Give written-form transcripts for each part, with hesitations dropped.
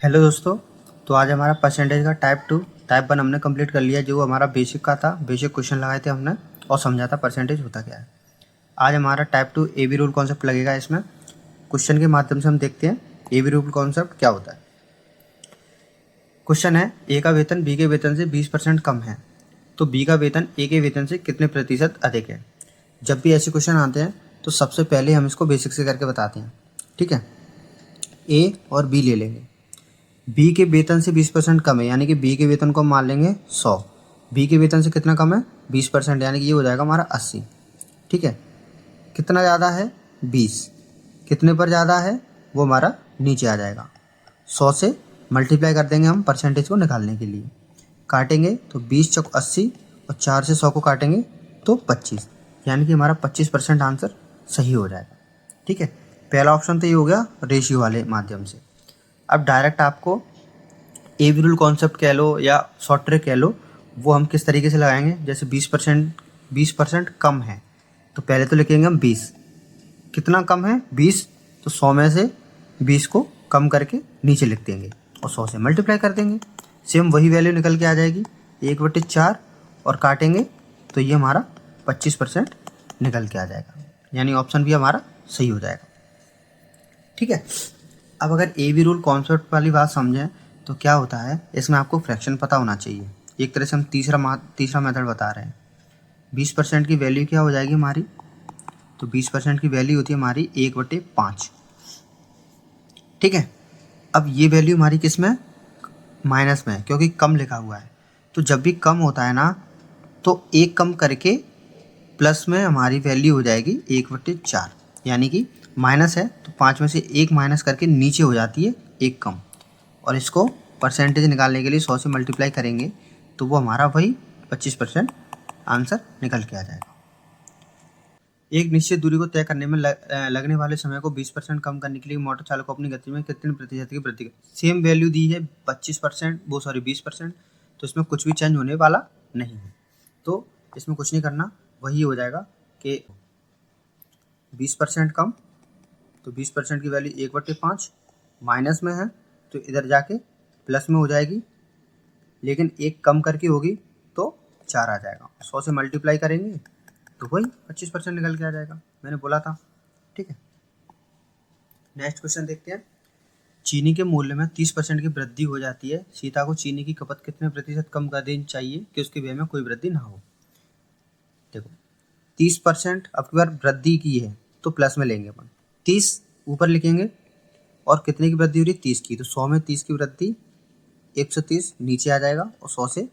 Hello दोस्तों। तो आज हमारा परसेंटेज का टाइप 1 हमने कंप्लीट कर लिया। जो हमारा बेसिक का था, बेसिक क्वेश्चन लगाए थे हमने और समझा था परसेंटेज होता क्या है। आज हमारा type 2 A B rule concept लगेगा। इसमें क्वेश्चन के माध्यम से हम देखते हैं ए बी रूल कॉन्सेप्ट क्या होता है। क्वेश्चन है, ए का वेतन बी के वेतन से 20% कम है, तो बी का वेतन ए के वेतन से कितने प्रतिशत अधिक है। जब भी ऐसे क्वेश्चन आते हैं तो सबसे पहले हम इसको बेसिक से करके बताते हैं। ठीक है, ए और बी ले लेंगे। बी के वेतन से 20% कम है, यानी कि बी के वेतन को मान लेंगे 100। बी के वेतन से कितना कम है? 20%, यानी कि ये हो जाएगा हमारा 80। ठीक है, कितना ज़्यादा है? 20। कितने पर ज़्यादा है वो हमारा नीचे आ जाएगा। 100 से मल्टीप्लाई कर देंगे हम परसेंटेज को निकालने के लिए। काटेंगे तो 20 चौक 80 और 4 से 100 को काटेंगे तो 25, यानी कि हमारा 25% आंसर सही हो जाएगा। ठीक है, पहला ऑप्शन तो ये हो गया रेशियो वाले माध्यम से। अब डायरेक्ट आपको ए बी रूल कॉन्सेप्ट कह लो या शॉर्ट ट्रिक कह लो, वो हम किस तरीके से लगाएंगे। जैसे 20% कम है तो पहले तो लिखेंगे हम 20। कितना कम है? 20। तो 100 में से 20 को कम करके नीचे लिख देंगे और 100 से मल्टीप्लाई कर देंगे। सेम वही वैल्यू निकल के आ जाएगी 1/4 और काटेंगे तो ये हमारा 25% निकल के आ जाएगा, यानी ऑप्शन भी हमारा सही हो जाएगा। ठीक है, अब अगर ए बी रूल कॉन्सेप्ट वाली बात समझें तो क्या होता है, इसमें आपको फ्रैक्शन पता होना चाहिए। एक तरह से हम तीसरा मेथड बता रहे हैं। 20% की वैल्यू क्या हो जाएगी हमारी? तो 20% की वैल्यू होती है हमारी 1/5। ठीक है, अब ये वैल्यू हमारी किस में? माइनस में है, क्योंकि कम लिखा हुआ है। तो जब भी कम होता है ना, तो एक कम करके प्लस में हमारी वैल्यू हो जाएगी 1/4, यानी कि माइनस है तो 5 में से 1 माइनस करके नीचे हो जाती है 1 कम। और इसको परसेंटेज निकालने के लिए 100 से मल्टीप्लाई करेंगे तो वो हमारा वही 25% आंसर निकल के आ जाएगा। एक निश्चित दूरी को तय करने में लगने वाले समय को 20% कम करने के लिए मोटर चालक को अपनी गति में कितने प्रतिशत की वृद्धि कर। सेम वैल्यू दी है 20%, तो इसमें कुछ भी चेंज होने वाला नहीं है। तो इसमें कुछ नहीं करना, वही हो जाएगा कि 20% कम, तो 20% की वैल्यू 1/5 माइनस में है तो इधर जाके प्लस में हो जाएगी, लेकिन एक कम करके होगी तो 4 आ जाएगा। 100 से मल्टीप्लाई करेंगे तो वही 25% निकल के आ जाएगा, मैंने बोला था। ठीक है, नेक्स्ट क्वेश्चन देखते हैं। चीनी के मूल्य में 30% की वृद्धि हो जाती है, सीता को चीनी की खपत कितने प्रतिशत कम कर देनी चाहिए कि उसके व्यय में कोई वृद्धि ना हो। देखो 30% अब की बार वृद्धि की है तो प्लस में लेंगे अपन, 30 ऊपर लिखेंगे और कितने की वृद्धि हो रही है? 30 की। तो 100 में 30 की वृद्धि 130 नीचे आ जाएगा और 100 से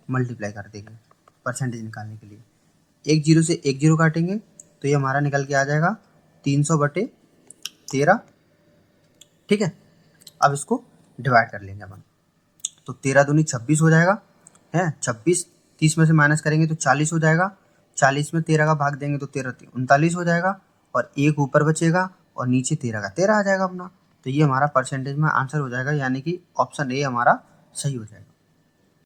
मल्टीप्लाई कर देंगे परसेंटेज निकालने के लिए। एक जीरो से एक जीरो काटेंगे तो ये हमारा निकल के आ जाएगा 300/13। ठीक है, अब इसको डिवाइड कर लेंगे अपन, तो 13 दूनी 26 हो जाएगा है। 26 30 में से माइनस करेंगे तो 40 हो जाएगा। 40 में 13 का भाग देंगे तो 13 39 हो जाएगा और एक ऊपर बचेगा और नीचे 13 का 13 आ जाएगा अपना। तो ये हमारा परसेंटेज में आंसर हो जाएगा, यानी कि ऑप्शन ए हमारा सही हो जाएगा।